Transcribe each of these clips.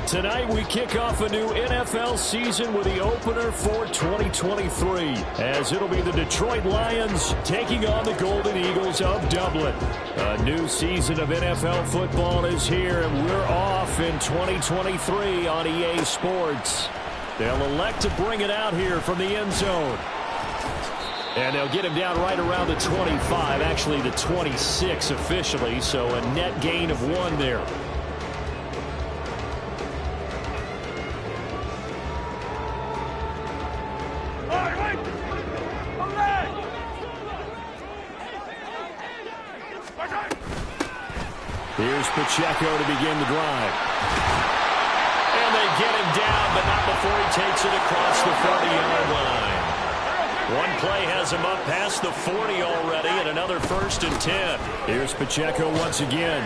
Tonight we kick off a new NFL season with the opener for 2023, as it'll be the Detroit Lions taking on the Golden Eagles of Dublin. A new season of NFL football is here, and we're off in 2023 on EA Sports. They'll elect to bring it out here from the end zone. And they'll get him down right around the 25, actually the 26 officially, so a net gain of 1 there. Here's Pacheco to begin the drive. And they get him down, but not before he takes it across the 40-yard line. One play has him up past the 40 already, and another 1st and 10. Here's Pacheco once again.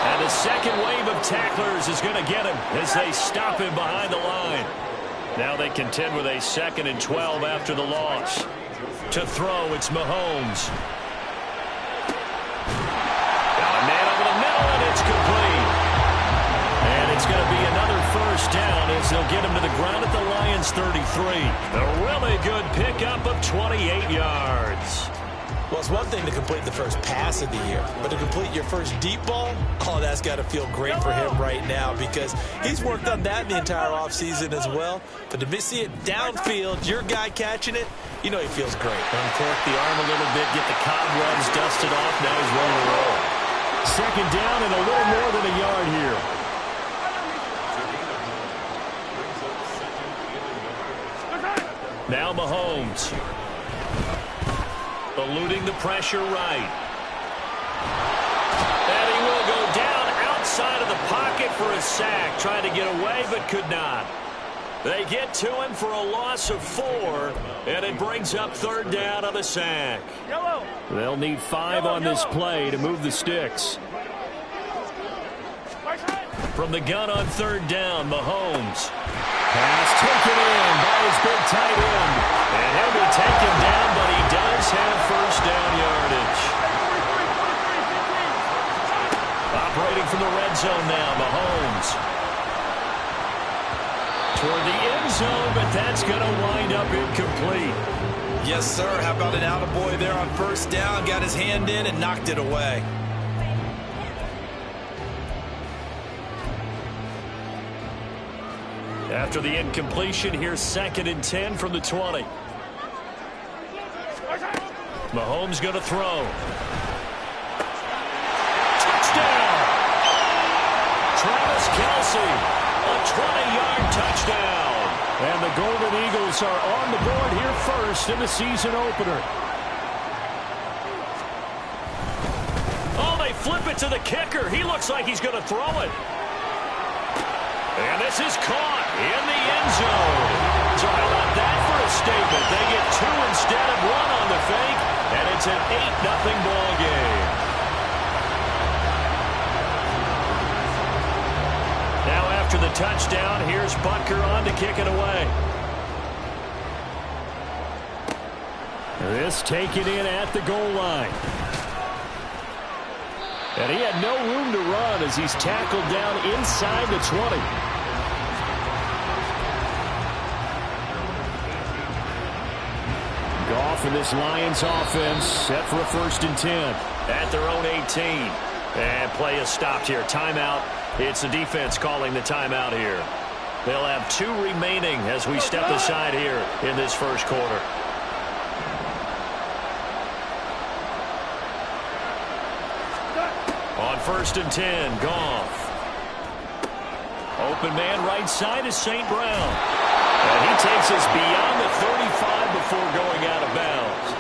And the second wave of tacklers is going to get him as they stop him behind the line. Now they contend with a 2nd and 12 after the loss. To throw, it's Mahomes. It's complete. And it's going to be another 1st down as they'll get him to the ground at the Lions' 33. A really good pickup of 28 yards. Well, it's one thing to complete the first pass of the year, but to complete your first deep ball, oh, that's got to feel great for him right now because he's worked on that in the entire offseason as well. But to see it downfield, your guy catching it, you know he feels great. Uncork the arm a little bit, get the cobwebs dusted off. Now he's ready to roll. 2nd down and a little more than a yard here. Now Mahomes. Eluding the pressure right. And he will go down outside of the pocket for a sack. Trying to get away but could not. They get to him for a loss of 4, and it brings up 3rd down on the sack. They'll need 5 on this play to move the sticks. From the gun on 3rd down, Mahomes. Pass taken in by his big tight end. And he'll be taken down, but he does have 1st down yardage. Operating from the red zone now, Mahomes. Toward the end zone, but that's going to wind up incomplete. Yes, sir. How about an attaboy there on 1st down? Got his hand in and knocked it away. After the incompletion, here's 2nd and 10 from the 20. Mahomes going to throw. Touchdown! Travis Kelce, a 20-yard touchdown. And the Golden Eagles are on the board here first in the season opener. Oh, they flip it to the kicker. He looks like he's going to throw it. And this is caught in the end zone. So how about that for a statement? They get 2 instead of 1 on the fake, and it's an 8-0 ball game. Now after the touchdown, here's Butker on to kick it away. This taken in at the goal line. And he had no room to run as he's tackled down inside the 20. Goff and this Lions offense set for a 1st and 10 at their own 18. And play is stopped here. Timeout. It's the defense calling the timeout here. They'll have 2 remaining as we step aside here in this 1st quarter. On 1st and 10, Goff. Open man right side is St. Brown. And he takes us beyond the 35 before going out of bounds.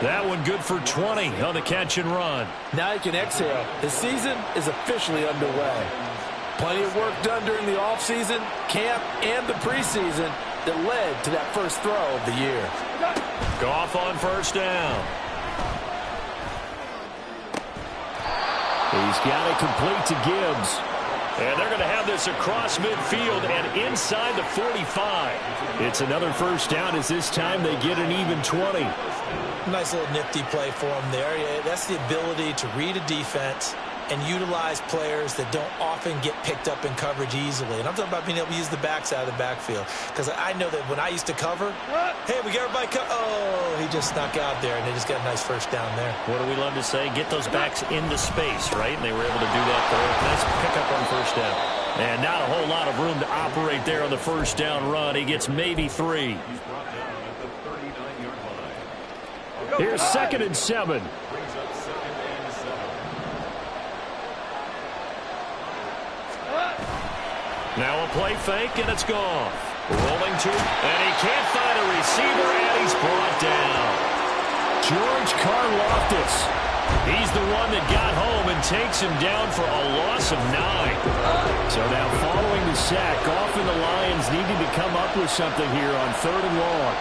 That one good for 20 on the catch and run. Now he can exhale. The season is officially underway. Plenty of work done during the offseason, camp, and the preseason that led to that 1st throw of the year. Goff on 1st down. He's got it complete to Gibbs. And they're going to have this across midfield and inside the 45. It's another 1st down as this time they get an even 20. Nice little nifty play for him there. Yeah, that's the ability to read a defense and utilize players that don't often get picked up in coverage easily. And I'm talking about being able to use the backside of the backfield. Because I know that when I used to cover, hey, we got everybody oh, he just snuck out there, and they just got a nice first down there. What do we love to say? Get those backs into space, right? And they were able to do that there. Nice pickup on first down. And not a whole lot of room to operate there on the first down run. He gets maybe 3. Here's 2nd and 7. Now a play fake, and it's gone. Rolling to, and he can't find a receiver, and he's brought down. George Karlaftis. He's the one that got home and takes him down for a loss of 9. So now following the sack, often the Lions needing to come up with something here on 3rd and long.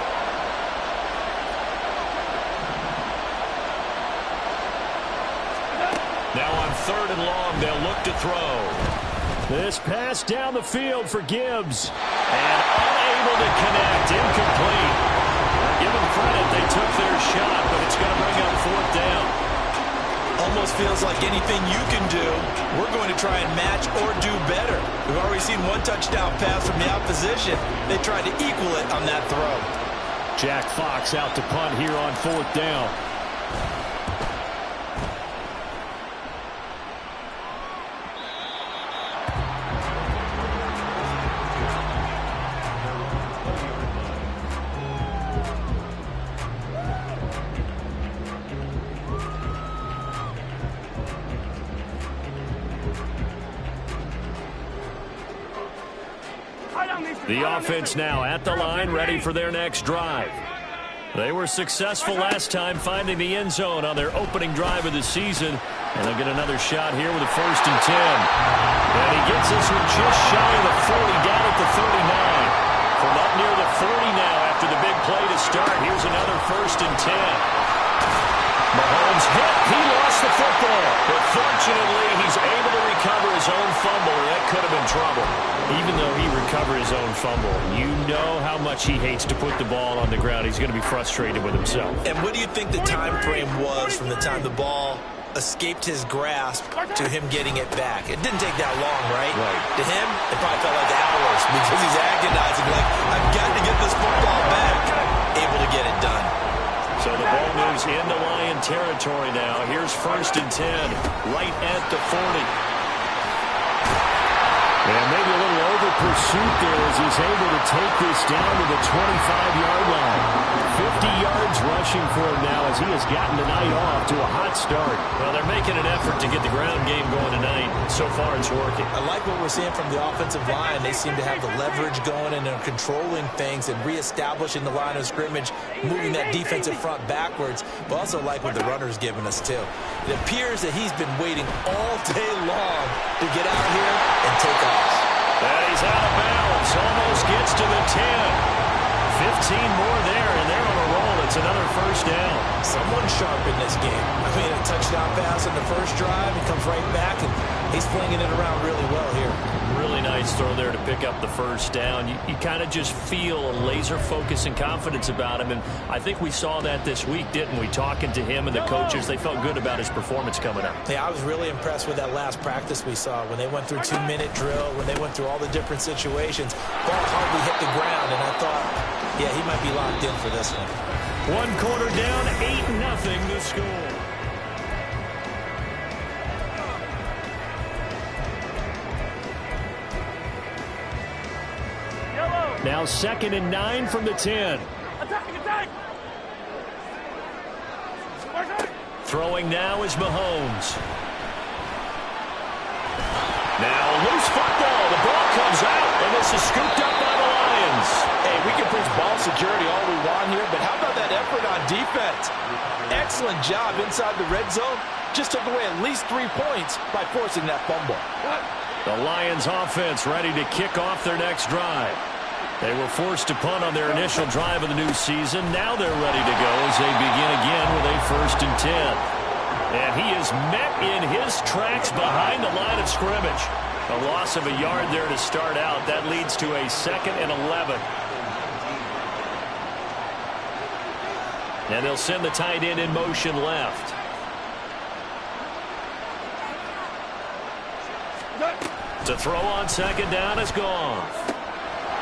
Now on 3rd and long, they'll look to throw. This pass down the field for Gibbs. And unable to connect. Incomplete. Give them credit. They took their shot, but it's going to bring up 4th down. Almost feels like anything you can do, we're going to try and match or do better. We've already seen 1 touchdown pass from the opposition. They tried to equal it on that throw. Jack Fox out to punt here on 4th down. The offense now at the line, ready for their next drive. They were successful last time finding the end zone on their opening drive of the season. And they'll get another shot here with a 1st and 10. And he gets this one just shy of the 40, down at the 39. From up near the 40 now after the big play to start. Here's another 1st and 10. Mahomes hit. He lost the football. But fortunately, he's able to recover his own fumble. That could have been trouble. Even though he recovered his own fumble, you know how much he hates to put the ball on the ground. He's going to be frustrated with himself. And what do you think the time frame was from the time the ball escaped his grasp to him getting it back? It didn't take that long, right? To him, it probably felt like hours because he's agonizing, like, I've got to get this football back. Able to get it done. So the ball moves into Lion territory now. Here's 1st and 10, right at the 40. And maybe a little over-pursuit there as he's able to take this down to the 25-yard line. 50 yards rushing for him now as he has gotten tonight off to a hot start. Well, they're making an effort to get the ground game going tonight. So far, it's working. I like what we're seeing from the offensive line. They seem to have the leverage going and they're controlling things and reestablishing the line of scrimmage, moving that defensive front backwards. But also like what the runner's giving us, too. It appears that he's been waiting all day long to get out here and take off. And he's out of bounds. Almost gets to the 10. 15 more there, and they're on a roll. It's another 1st down. Someone sharp in this game. I mean, a touchdown pass on the first drive. He comes right back, and he's flinging it around really well here. Really nice throw there to pick up the 1st down. You kind of just feel a laser focus and confidence about him, and I think we saw that this week, didn't we? Talking to him and the coaches, they felt good about his performance coming up. Yeah, I was really impressed with that last practice we saw when they went through 2-minute drill, when they went through all the different situations. Ball hardly hit the ground, and I thought, yeah, he might be locked in for this one. 1 quarter down, 8-0 to score. Now 2nd and 9 from the 10. Attack! Throwing now is Mahomes. Now loose football. The ball comes out, and this is scooped up by the Lions. Hey, we can preach ball security all we want here, but how about that effort on defense? Excellent job inside the red zone. Just took away at least 3 points by forcing that fumble. The Lions offense ready to kick off their next drive. They were forced to punt on their initial drive of the new season. Now they're ready to go as they begin again with a 1st and 10. And he is met in his tracks behind the line of scrimmage. A loss of a yard there to start out. That leads to a 2nd and 11. And they'll send the tight end in motion left. To throw on second down is Goff.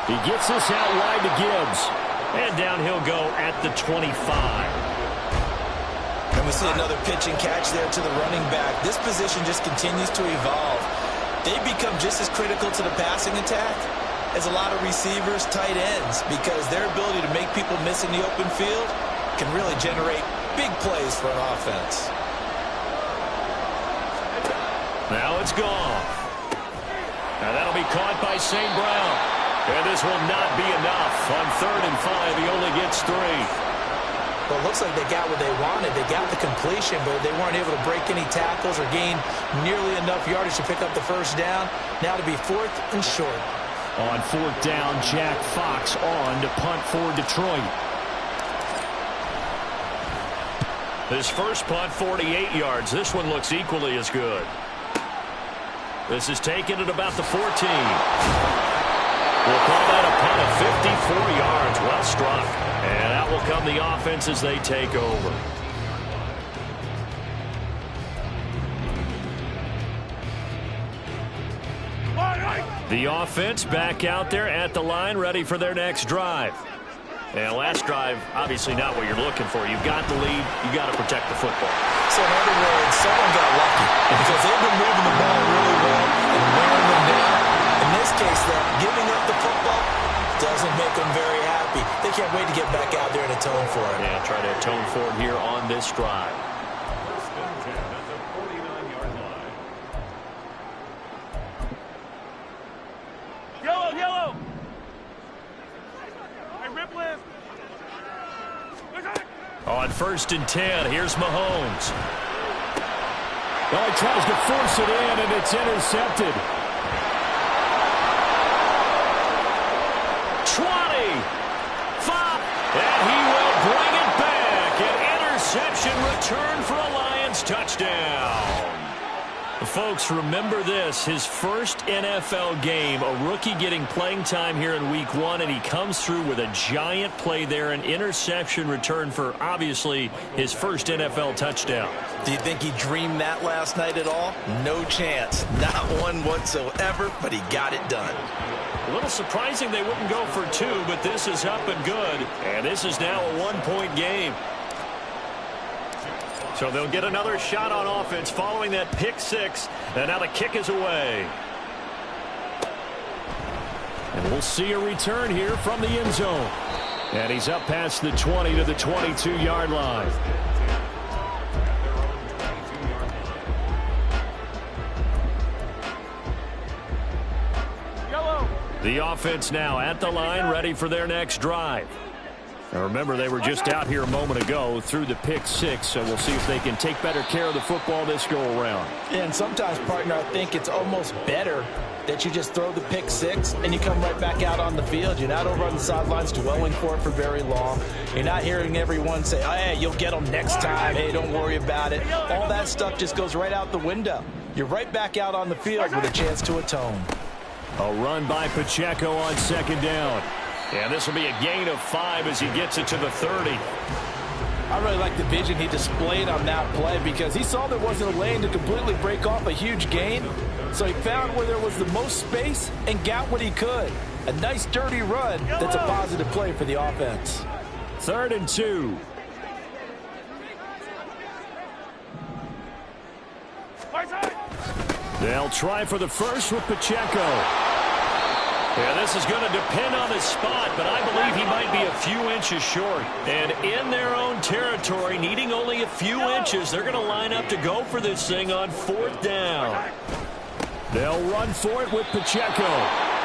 He gets this out wide to Gibbs. And down he'll go at the 25. And we see another pitch and catch there to the running back. This position just continues to evolve. They become just as critical to the passing attack as a lot of receivers, tight ends, because their ability to make people miss in the open field can really generate big plays for an offense. Now it's Goff. And that'll be caught by St. Brown. And this will not be enough. On 3rd and 5, he only gets 3. Well, it looks like they got what they wanted. They got the completion, but they weren't able to break any tackles or gain nearly enough yardage to pick up the first down. Now to be 4th and short. On 4th down, Jack Fox on to punt for Detroit. This first punt, 48 yards. This one looks equally as good. This is taken at about the 14. We'll call that a punt of 54 yards. Well struck. And out will come the offense as they take over. The offense back out there at the line, ready for their next drive. And last drive, obviously not what you're looking for. You've got the lead. You've got to protect the football. So in other words, someone got lucky because they've been moving the ball really well and wearing them down. In this case, though, giving up the football doesn't make them very happy. They can't wait to get back out there and atone for it. Yeah, try to atone for it here on this drive. Yellow! Hey, rip left! On 1st and 10, here's Mahomes. Well, he tries to force it in, and it's intercepted. 20, 5, and he will bring it back. An interception return for a Lions touchdown. Folks, remember this, his first NFL game, a rookie getting playing time here in week 1, and he comes through with a giant play there, an interception return for, obviously, his first NFL touchdown. Do you think he dreamed that last night at all? No chance. Not one whatsoever, but he got it done. A little surprising they wouldn't go for 2, but this is up and good, and this is now a 1-point game. So they'll get another shot on offense following that pick 6. And now the kick is away. And we'll see a return here from the end zone. And he's up past the 20 to the 22-yard line. Yellow! The offense now at the line, ready for their next drive. Now remember, they were just out here a moment ago through the pick 6, so we'll see if they can take better care of the football this go-around. And sometimes, partner, I think it's almost better that you just throw the pick 6 and you come right back out on the field. You're not over on the sidelines dwelling for it for very long. You're not hearing everyone say, oh, hey, you'll get them next time. Hey, don't worry about it. All that stuff just goes right out the window. You're right back out on the field with a chance to atone. A run by Pacheco on 2nd down. And this will be a gain of 5 as he gets it to the 30. I really like the vision he displayed on that play because he saw there wasn't a lane to completely break off a huge gain. So he found where there was the most space and got what he could. A nice dirty run that's a positive play for the offense. 3rd and 2. They'll try for the first with Pacheco. Yeah, this is going to depend on his spot, but I believe he might be a few inches short. And in their own territory, needing only a few inches, they're going to line up to go for this thing on 4th down. They'll run for it with Pacheco.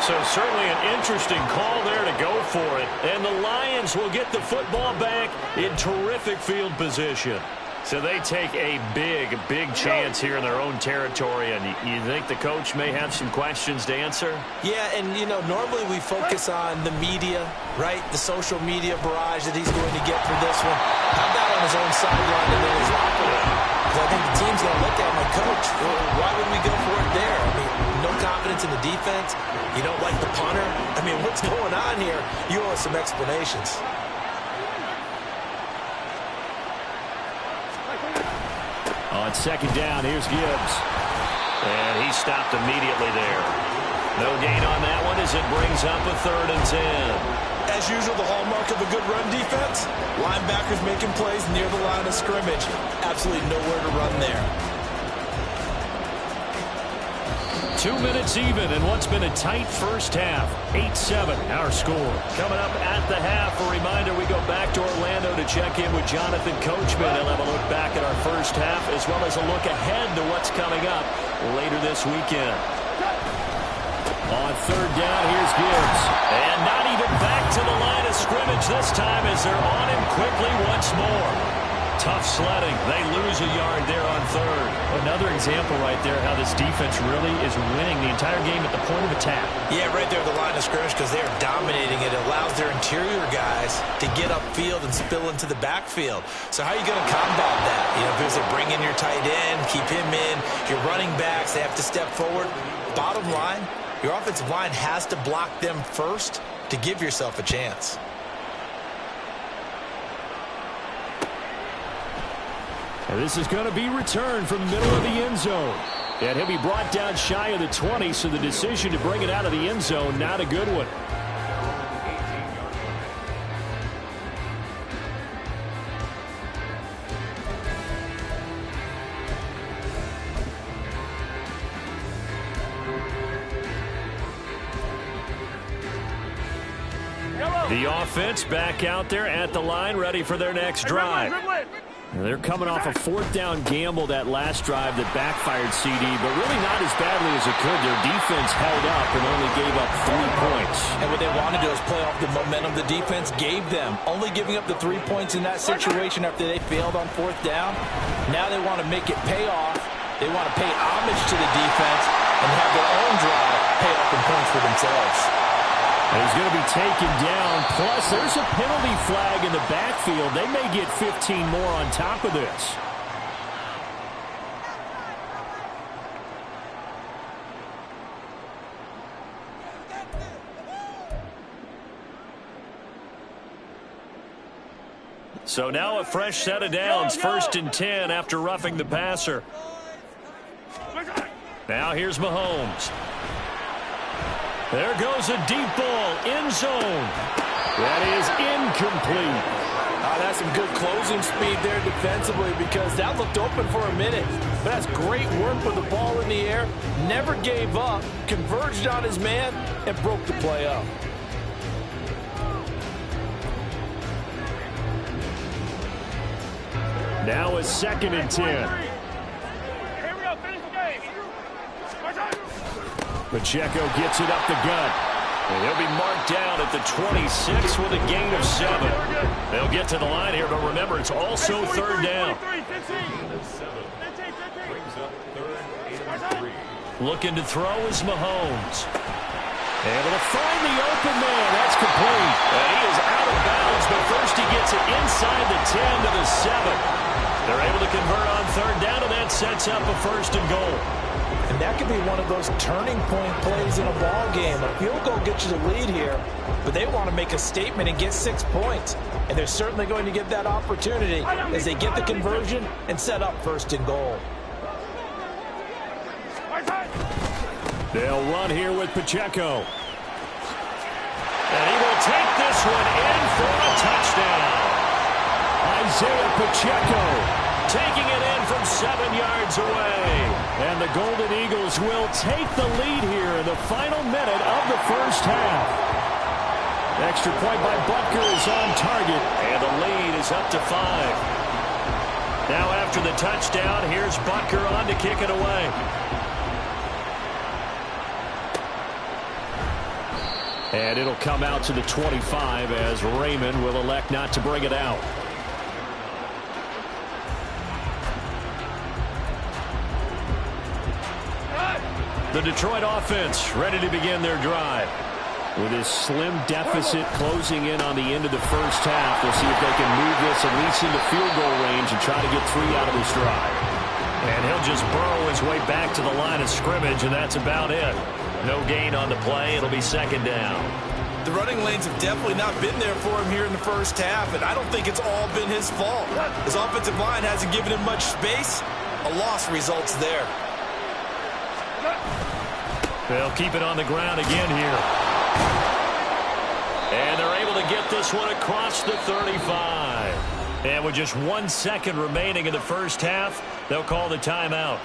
So certainly an interesting call there to go for it. And the Lions will get the football back in terrific field position. So they take a big chance here in their own territory, and you think the coach may have some questions to answer? Yeah, and, you know, normally we focus on the media, right? The social media barrage that he's going to get for this one. How about on his own sideline and in his locker room? Because I think the team's going to look at my coach. Well, why would we go for it there? I mean, no confidence in the defense. You don't like the punter. I mean, what's going on here? You owe us some explanations. On 2nd down, here's Gibbs. And he stopped immediately there. as it brings up a 3rd and 10. As usual, the hallmark of a good run defense, linebackers making plays near the line of scrimmage. Absolutely nowhere to run there. 2 minutes even in what's been a tight first half. 8-7 our score. Coming up at the half, a reminder we go back to Orlando to check in with Jonathan Coachman. He'll have a look back at our first half as well as a look ahead to what's coming up later this weekend. On 3rd down, here's Gibbs. And not even back to the line of scrimmage this time as they're on him quickly once more. Tough sledding. They lose a yard there on 3rd. Another example right there how this defense really is winning the entire game at the point of attack. Yeah, right there at the line of scrimmage because they're dominating it. It allows their interior guys to get upfield and spill into the backfield. So how are you going to combat that? You know, because they bring in your tight end, keep him in. Your running backs, they have to step forward. Bottom line, your offensive line has to block them first to give yourself a chance. And this is going to be returned from the middle of the end zone. And he'll be brought down shy of the 20, so the decision to bring it out of the end zone, not a good one. The offense back out there at the line, ready for their next drive. They're coming off a 4th down gamble that last drive that backfired CD, but really not as badly as it could. Their defense held up and only gave up 3 points. And what they want to do is play off the momentum the defense gave them. Only giving up the 3 points in that situation after they failed on 4th down. Now they want to make it pay off. They want to pay homage to the defense and have their own drive pay off in points for themselves. And he's going to be taken down. Plus, there's a penalty flag in the backfield. They may get 15 more on top of this. So now a fresh set of downs. 1st and 10 after roughing the passer. Now here's Mahomes. There goes a deep ball, end zone. That is incomplete. That's some good closing speed there defensively because that looked open for a minute. But that's great work with the ball in the air. Never gave up, converged on his man, and broke the play up. Now a 2nd and 10. Pacheco gets it up the gut. And he'll be marked down at the 26 with a gain of 7. They'll get to the line here, but remember, it's also 3rd down. Looking to throw is Mahomes. Able to find the open man. That's complete. And he is out of bounds, but first he gets it inside the 10 to the 7. They're able to convert on 3rd down, and that sets up a 1st and goal. And that could be one of those turning point plays in a ball game. A field goal gets you the lead here, but they want to make a statement and get 6 points. And they're certainly going to get that opportunity as they get the conversion and set up 1st and goal. They'll run here with Pacheco. And he will take this one in for a touchdown. Isaiah Pacheco taking it in from 7 yards away. And the Golden Eagles will take the lead here in the final minute of the first half. Extra point by Butker is on target, and the lead is up to 5. Now after the touchdown, here's Butker on to kick it away. And it'll come out to the 25 as Raymond will elect not to bring it out. The Detroit offense ready to begin their drive. With his slim deficit closing in on the end of the first half, we'll see if they can move this at least into field goal range and try to get 3 out of this drive. And he'll just burrow his way back to the line of scrimmage, and that's about it. No gain on the play. It'll be 2nd down. The running lanes have definitely not been there for him here in the first half, and I don't think it's all been his fault. His offensive line hasn't given him much space. A loss results there. They'll keep it on the ground again here. And they're able to get this one across the 35. And with just 1 second remaining in the first half, they'll call the timeout.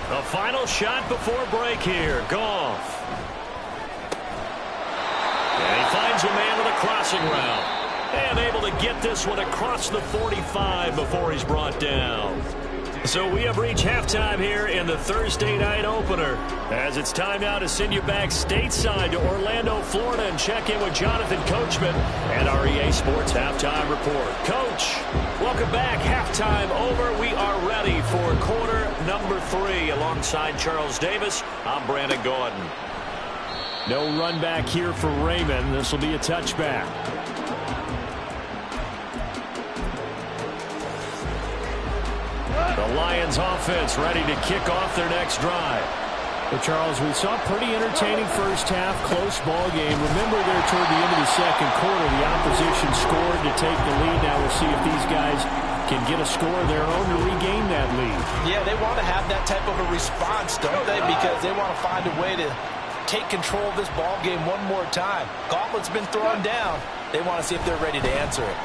The final shot before break here. Goff. And he finds a man with a crossing route. And able to get this one across the 45 before he's brought down. So we have reached halftime here in the Thursday night opener. As it's time now to send you back stateside to Orlando, Florida, and check in with Jonathan Coachman and our EA Sports Halftime Report. Coach, welcome back. Halftime over. We are ready for quarter number 3. Alongside Charles Davis, I'm Brandon Gordon. No run back here for Raymond. This will be a touchback. The Lions offense ready to kick off their next drive. Well, Charles, we saw a pretty entertaining first half, close ball game. Remember there toward the end of the second quarter, the opposition scored to take the lead. Now we'll see if these guys can get a score of their own to regain that lead. Yeah, they want to have that type of a response, don't they? Because they want to find a way to take control of this ball game one more time. Gauntlet's been thrown down. They want to see if they're ready to answer it.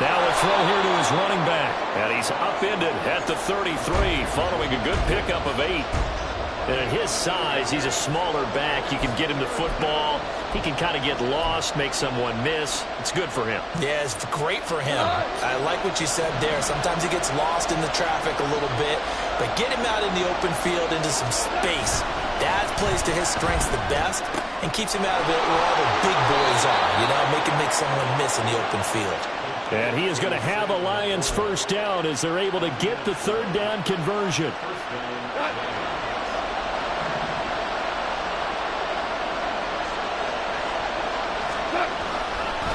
Now a throw here to his running back. And he's upended at the 33 following a good pickup of 8. And at his size, he's a smaller back. You can get him to football. He can kind of get lost, make someone miss. It's good for him. Yeah, it's great for him. I like what you said there. Sometimes he gets lost in the traffic a little bit. But get him out in the open field into some space. That plays to his strengths the best and keeps him out of it where all the big boys are. You know, make someone miss in the open field. And he is going to have a Lions first down as they're able to get the third down conversion.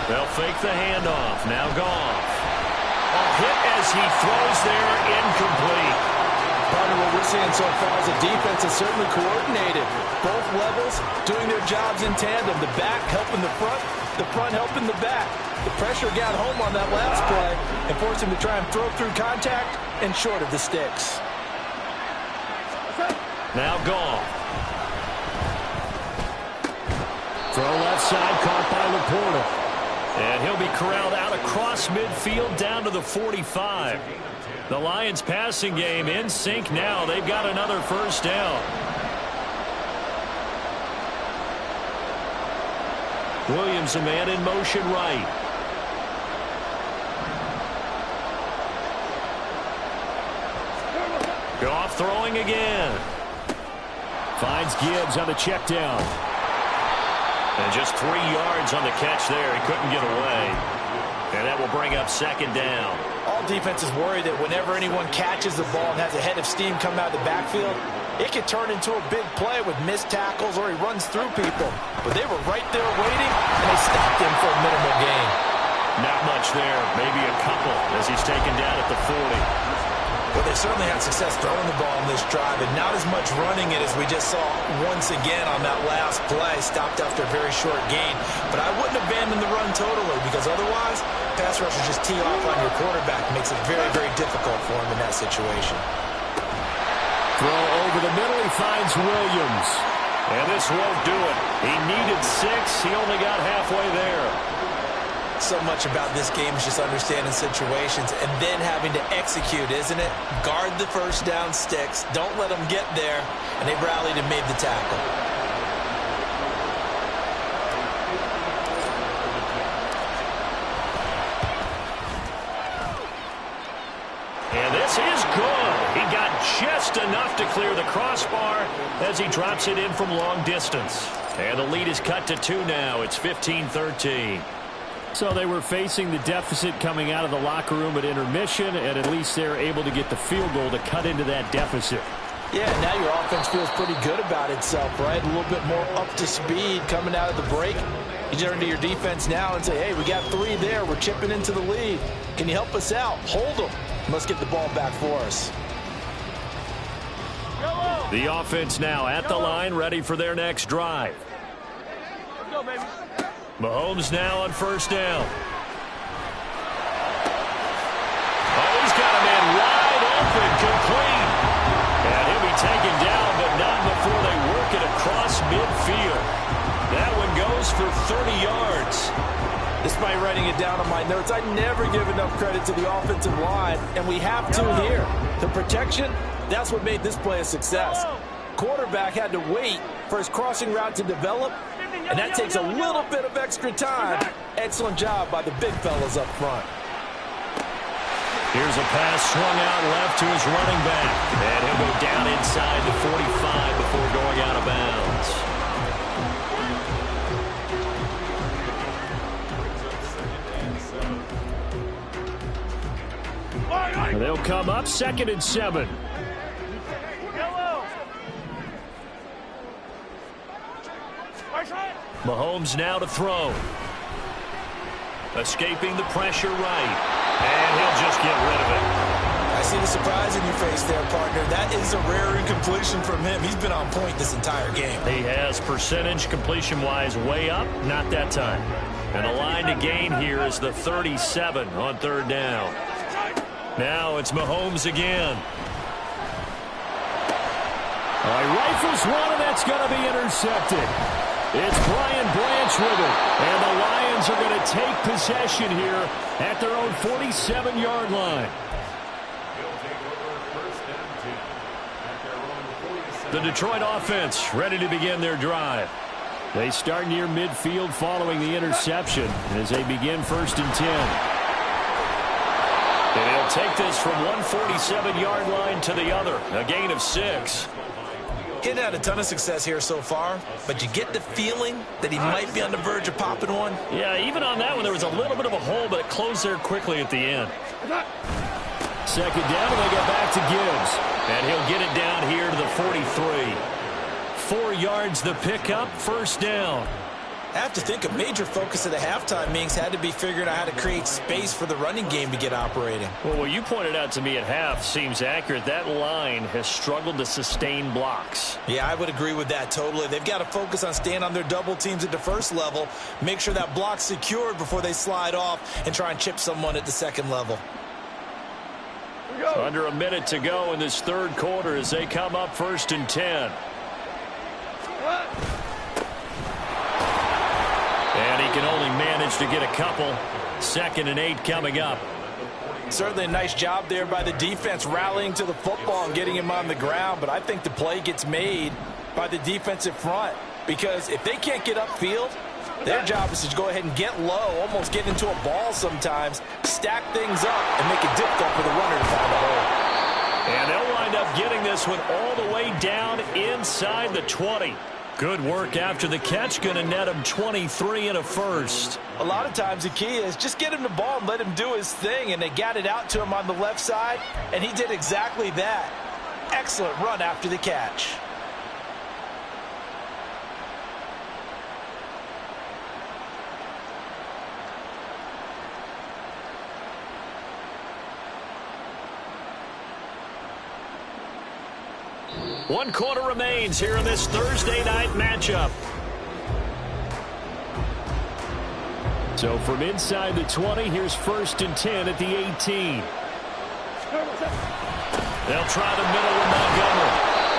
They'll fake the handoff. Now Goff. A hit as he throws there, incomplete. Part of what we're seeing so far is the defense is certainly coordinated. Both levels doing their jobs in tandem. The back helping the front helping the back. The pressure got home on that last play and forced him to try and throw through contact and short of the sticks. Now Goff. Throw left side, caught by Laporta. And he'll be corralled out across midfield down to the 45. The Lions passing game in sync now. They've got another first down. Williams, a man in motion right. Goff throwing again. Finds Gibbs on the check down. And just 3 yards on the catch there. He couldn't get away. And that will bring up second down. All defenses worry that whenever anyone catches the ball and has a head of steam come out of the backfield, it could turn into a big play with missed tackles or he runs through people. But they were right there waiting, and they stopped him for a minimal gain. Not much there. Maybe a couple as he's taken down at the 40. But they certainly had success throwing the ball in this drive, and not as much running it as we just saw once again on that last play. Stopped after a very short gain. But I wouldn't abandon the run totally, because otherwise, pass rushers just tee off on your quarterback. It makes it very, very difficult for him in that situation. Throw over the middle. He finds Williams. And this won't do it. He needed 6. He only got halfway there. So much about this game is just understanding situations and then having to execute, isn't it? Guard the first down sticks. Don't let them get there. And they rallied and made the tackle. And this is good. He got just enough to clear the crossbar as he drops it in from long distance. And the lead is cut to 2 now. It's 15-13. So they were facing the deficit coming out of the locker room at intermission, and at least they're able to get the field goal to cut into that deficit. Yeah, now your offense feels pretty good about itself, right? A little bit more up to speed coming out of the break. You turn to your defense now and say, hey, we got 3 there. We're chipping into the lead. Can you help us out? Hold them. Let's get the ball back for us. The offense now at the line, ready for their next drive. Let's go, baby. Mahomes now on first down. by writing it down on my notes. I never give enough credit to the offensive line, and we have to here. The protection, that's what made this play a success. Quarterback had to wait for his crossing route to develop, and that takes a little bit of extra time. Excellent job by the big fellas up front. Here's a pass swung out left to his running back. And he'll go down inside the 45 before going out of bounds. They'll come up 2nd and 7. Mahomes now to throw. Escaping the pressure right. And he'll just get rid of it. I see the surprise in your face there, partner. That is a rare incompletion from him. He's been on point this entire game. He has percentage completion-wise way up. Not that time. And the line to gain here is the 37 on 3rd down. Now it's Mahomes again. He rifles one, and that's going to be intercepted. It's Brian Branch with it. And the Lions are going to take possession here at their own 47-yard line. The Detroit offense ready to begin their drive. They start near midfield following the interception as they begin 1st and 10. And he'll take this from one 47-yard line to the other. A gain of 6. He's had a ton of success here so far, but you get the feeling that he might be on the verge of popping one. Yeah, even on that one, there was a little bit of a hole, but it closed there quickly at the end. 2nd down, and they go back to Gibbs. And he'll get it down here to the 43. 4 yards the pickup, 1st down. I have to think a major focus of the halftime meetings had to be figuring out how to create space for the running game to get operating. Well, what you pointed out to me at half seems accurate. That line has struggled to sustain blocks. Yeah, I would agree with that totally. They've got to focus on staying on their double teams at the 1st level, make sure that block's secured before they slide off and try and chip someone at the 2nd level. Under a minute to go in this 3rd quarter as they come up 1st and 10. And he can only manage to get a couple. 2nd and 8 coming up. Certainly a nice job there by the defense rallying to the football and getting him on the ground, but I think the play gets made by the defensive front because if they can't get upfield, their job is to go ahead and get low, almost get into a ball sometimes, stack things up, and make it difficult for the runner to find a hole. And they'll wind up getting this one all the way down inside the 20. Good work after the catch, going to net him 23 and a 1st. A lot of times the key is just get him the ball and let him do his thing, and they got it out to him on the left side, and he did exactly that. Excellent run after the catch. One quarter remains here in this Thursday night matchup. So from inside the 20, here's 1st and 10 at the 18. They'll try the middle with Montgomery.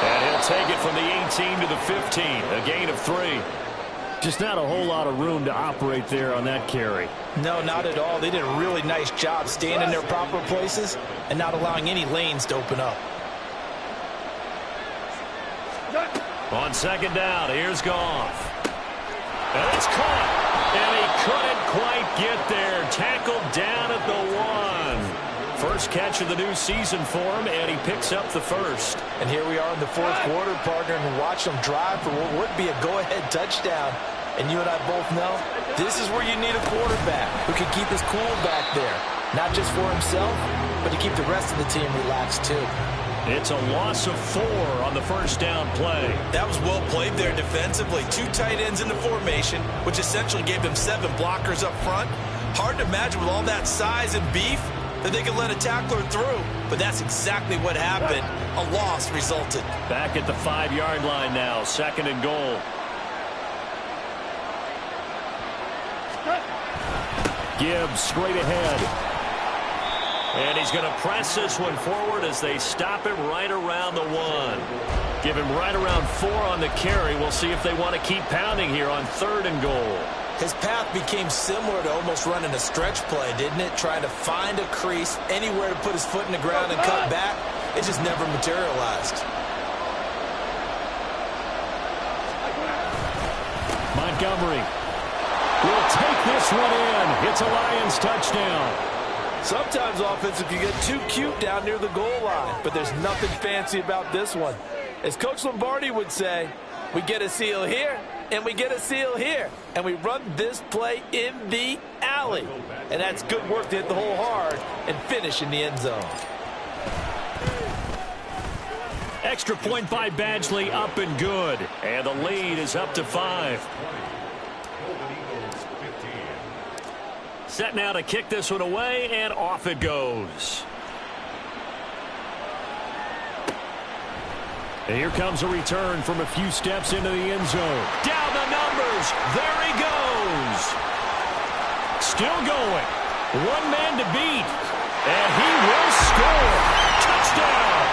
And he'll take it from the 18 to the 15. A gain of 3. Just not a whole lot of room to operate there on that carry. No, not at all. They did a really nice job staying in their proper places and not allowing any lanes to open up. On 2nd down, here's Goff. And it's caught. And he couldn't quite get there. Tackled down at the 1. First catch of the new season for him, and he picks up the 1st. And here we are in the 4th quarter, partner, and watch them drive for what would be a go-ahead touchdown. And you and I both know this is where you need a quarterback who can keep his cool back there. Not just for himself, but to keep the rest of the team relaxed too. It's a loss of 4 on the 1st down play. That was well played there defensively. 2 tight ends in the formation, which essentially gave them 7 blockers up front. Hard to imagine with all that size and beef that they could let a tackler through. But that's exactly what happened. A loss resulted. Back at the 5-yard line now, 2nd and goal. Gibbs straight ahead. And he's going to press this one forward as they stop him right around the 1. Give him right around 4 on the carry. We'll see if they want to keep pounding here on 3rd and goal. His path became similar to almost running a stretch play, didn't it? Trying to find a crease, anywhere to put his foot in the ground and cut back. It just never materialized. Montgomery will take this one in. It's a Lions touchdown. Sometimes offense can get too cute down near the goal line, but there's nothing fancy about this one. As Coach Lombardi would say, we get a seal here, and we get a seal here, and we run this play in the alley. And that's good work to hit the hole hard and finish in the end zone. Extra point by Badgley, up and good. And the lead is up to 5. Set now to kick this one away, and off it goes. And here comes a return from a few steps into the end zone. Down the numbers. There he goes. Still going. One man to beat. And he will score. Touchdown.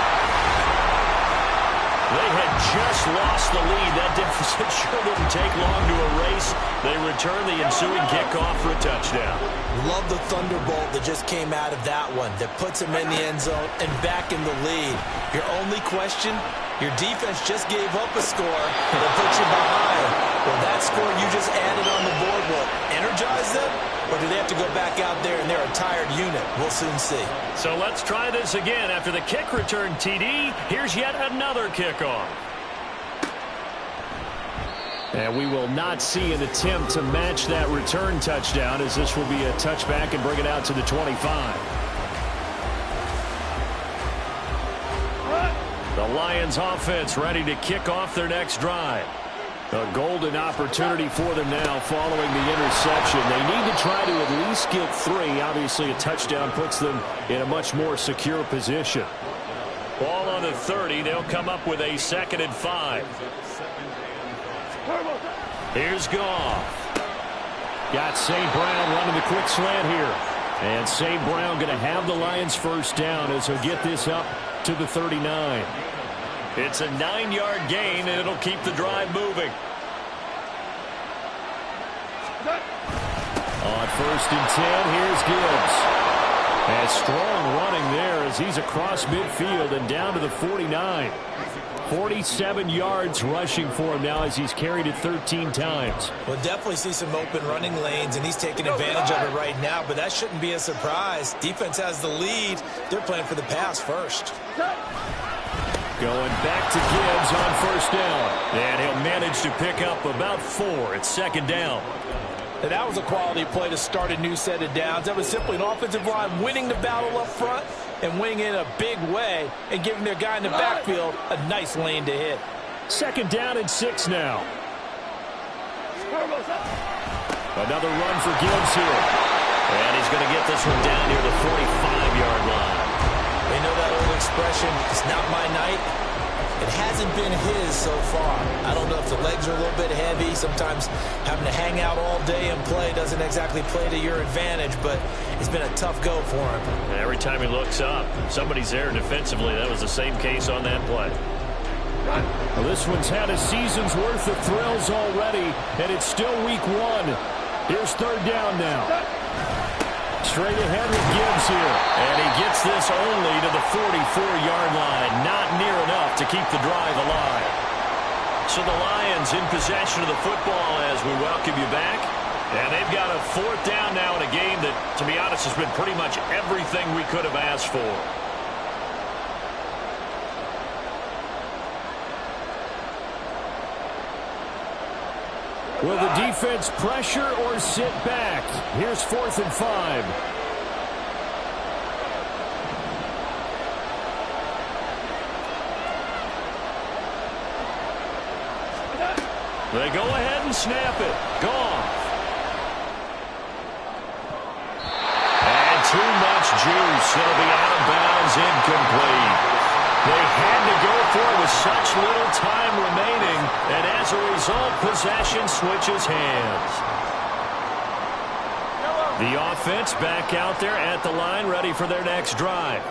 They had just lost the lead. That deficit sure didn't take long to erase. They return the ensuing kickoff for a touchdown. Love the thunderbolt that just came out of that one, that puts him in the end zone and back in the lead. Your only question, your defense just gave up a score that put you behind. Well, that score you just added on the board will energize them, or do they have to go back out there and they're a tired unit? We'll soon see. So let's try this again. After the kick return TD, here's yet another kickoff. And we will not see an attempt to match that return touchdown, as this will be a touchback and bring it out to the 25. The Lions offense ready to kick off their next drive. A golden opportunity for them now following the interception. They need to try to at least get 3. Obviously, a touchdown puts them in a much more secure position. Ball on the 30. They'll come up with a 2nd and 5. Here's Goff. Got St. Brown running the quick slant here. And St. Brown going to have the Lions first down as he'll get this up to the 39. It's a 9-yard gain, and it'll keep the drive moving. On 1st and 10, here's Gibbs. And strong running there as he's across midfield and down to the 49. 47 yards rushing for him now as he's carried it 13 times. We'll definitely see some open running lanes, and he's taking advantage of it right now, but that shouldn't be a surprise. Defense has the lead. They're playing for the pass first. Going back to Gibbs on 1st down. And he'll manage to pick up about 4. It's 2nd down. And that was a quality play to start a new set of downs. That was simply an offensive line winning the battle up front and winning in a big way and giving their guy in the backfield a nice lane to hit. 2nd down and 6 now. Another run for Gibbs here. And he's going to get this one down near the 45-yard line. They know that old expression, it's not my night. It hasn't been his so far. I don't know if the legs are a little bit heavy. Sometimes having to hang out all day and play doesn't exactly play to your advantage, but it's been a tough go for him. And every time he looks up, somebody's there defensively. That was the same case on that play. Well, this one's had a season's worth of thrills already, and it's still week 1. Here's 3rd down now. Straight ahead with Gibbs here. And he gets this only to the 44-yard line. Not near enough to keep the drive alive. So the Lions in possession of the football as we welcome you back. And they've got a 4th down now in a game that, to be honest, has been pretty much everything we could have asked for. Will the defense pressure or sit back? Here's 4th and 5. They go ahead and snap it. Goff. And too much juice. It'll be out of bounds, incomplete. They had to go for it with such little time remaining, and as a result, possession switches hands. The offense back out there at the line, ready for their next drive.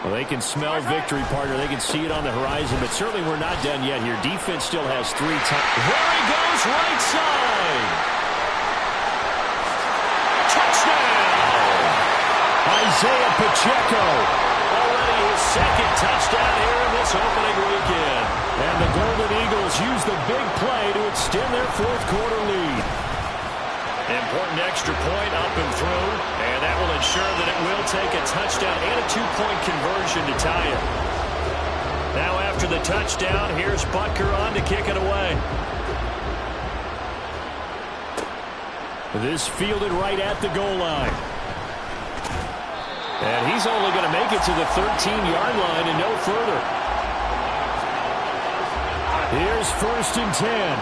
Well, they can smell victory, partner. They can see it on the horizon, but certainly we're not done yet here. Defense still has 3 times. There he goes, right side. Isaiah Pacheco. Already his second touchdown here in this opening weekend. And the Golden Eagles use the big play to extend their fourth quarter lead. Important extra point up and through, and that will ensure that it will take a touchdown and a two-point conversion to tie it. Now after the touchdown, here's Butker on to kick it away. This fielded right at the goal line. And he's only going to make it to the 13-yard line and no further. Here's 1st and 10.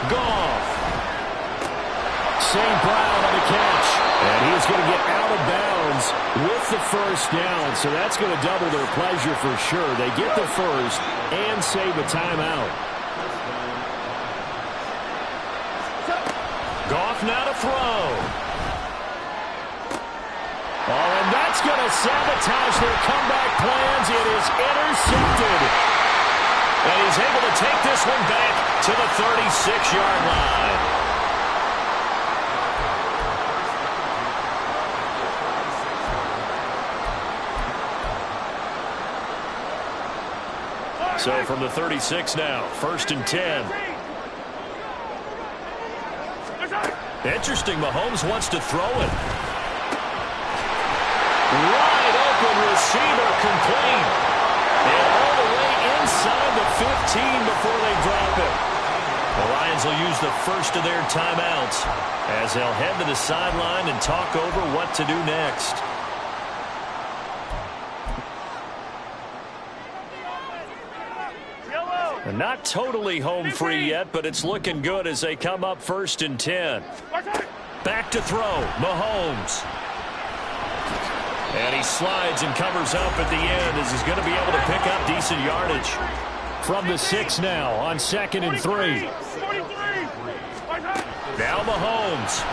Goff. St. Brown on the catch. And he's going to get out of bounds with the first down. So that's going to double their pleasure for sure. They get the first and save a timeout. Goff now to throw. Oh, and that's going to sabotage their comeback plans. It is intercepted. And he's able to take this one back to the 36-yard line. So from the 36 now, 1st and 10. Interesting, Mahomes wants to throw it. Wide open receiver complete. And all the way inside the 15 before they drop it. The Lions will use the first of their timeouts as they'll head to the sideline and talk over what to do next. Not totally home free yet, but it's looking good as they come up 1st and 10. Back to throw, Mahomes. And he slides and covers up at the end as he's going to be able to pick up decent yardage. From the 6 now on 2nd and 3. Now Mahomes.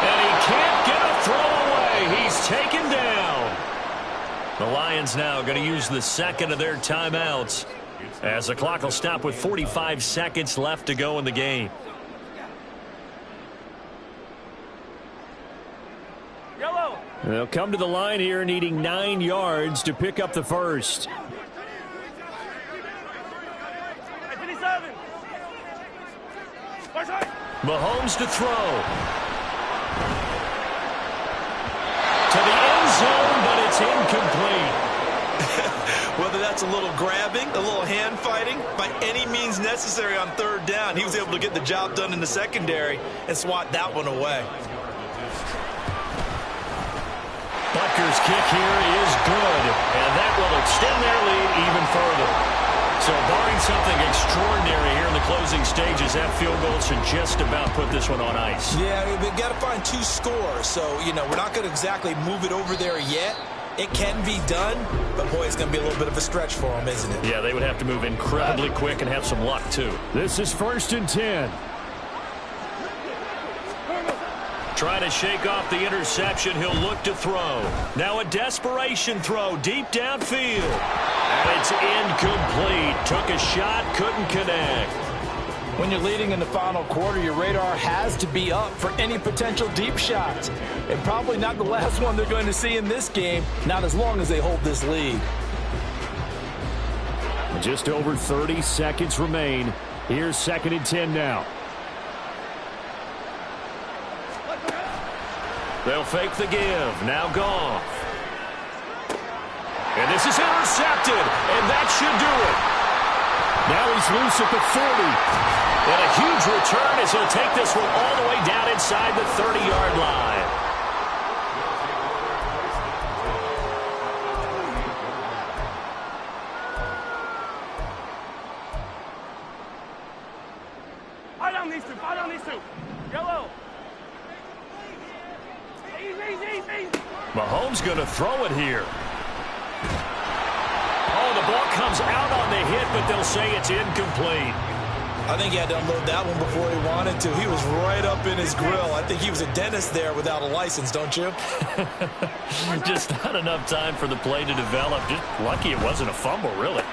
And he can't get a throw away. He's taken down. The Lions now going to use the second of their timeouts, as the clock will stop with 45 seconds left to go in the game. Yellow. They'll come to the line here needing 9 yards to pick up the first. 57. Mahomes to throw. To the end zone, but it's incomplete. Whether that's a little grabbing, a little hand fighting, by any means necessary on 3rd down, he was able to get the job done in the secondary and swat that one away. Butker's kick here is good, and that will extend their lead even further. So barring something extraordinary here in the closing stages, that field goal should just about put this one on ice. Yeah, we've got to find 2 scores, so, we're not going to exactly move it over there yet. It can be done, but, boy, it's going to be a little bit of a stretch for them, isn't it? Yeah, they would have to move incredibly quick and have some luck, too. This is 1st and 10. Trying to shake off the interception. He'll look to throw. Now a desperation throw deep downfield. And it's incomplete. Took a shot, couldn't connect. When you're leading in the final quarter, your radar has to be up for any potential deep shots. And probably not the last one they're going to see in this game, not as long as they hold this lead. Just over 30 seconds remain. Here's 2nd and 10 now. They'll fake the give. Now Goff. And this is intercepted, and that should do it. Now he's loose at the 40. And a huge return as he'll take this one all the way down inside the 30-yard line. Fight on these two. Yellow. Easy. Mahomes going to throw it here. Oh, the ball comes out on the hit, but they'll say it's incomplete. I think he had to unload that one before he wanted to. He was right up in his grill. I think he was a dentist there without a license, don't you? Just not enough time for the play to develop. Just lucky it wasn't a fumble, really.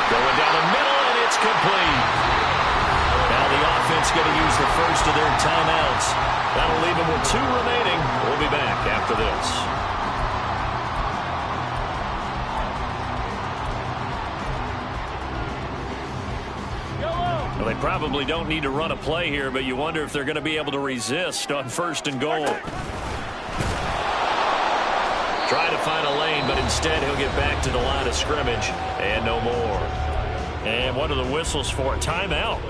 Going down the middle, and it's complete. Now the offense going to use the first of their timeouts. That'll leave them with 2 remaining. We'll be back after this. Well, they probably don't need to run a play here, but you wonder if they're going to be able to resist on 1st and goal. Try to find a lane, but instead he'll get back to the line of scrimmage and no more. And what are the whistles for? Timeout.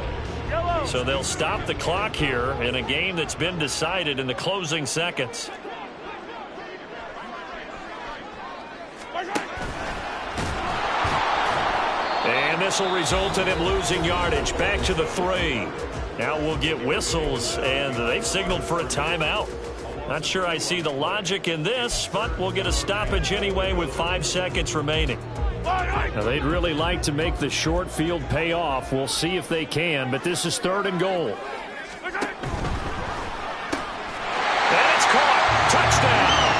So they'll stop the clock here in a game that's been decided in the closing seconds. And this will result in him losing yardage. Back to the 3. Now we'll get whistles, and they've signaled for a timeout. Not sure I see the logic in this, but we'll get a stoppage anyway with 5 seconds remaining. Now, they'd really like to make the short field pay off. We'll see if they can, but this is 3rd and goal. And it's caught. Touchdown.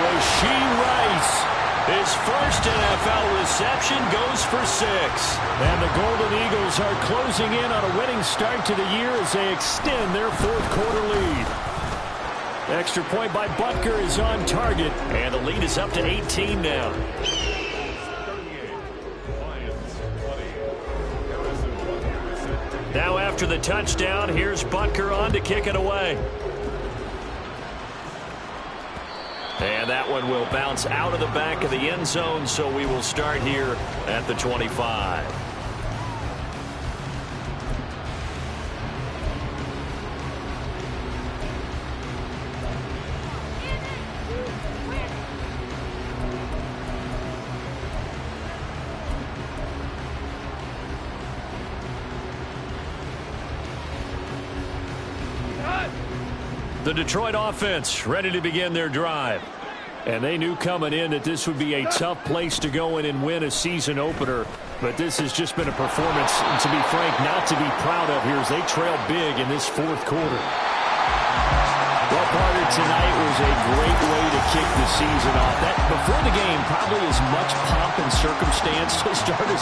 Rashee Rice. His first NFL reception goes for 6. And the Golden Eagles are closing in on a winning start to the year as they extend their 4th quarter lead. Extra point by Butker is on target, and the lead is up to 18 now. Now after the touchdown, here's Butker on to kick it away. And that one will bounce out of the back of the end zone, so we will start here at the 25. The Detroit offense ready to begin their drive. And they knew coming in that this would be a tough place to go in and win a season opener. But this has just been a performance, to be frank, not to be proud of here as they trail big in this 4th quarter. Well, partner, tonight was a great way to kick the season off. That before the game, probably as much pomp and circumstance to start a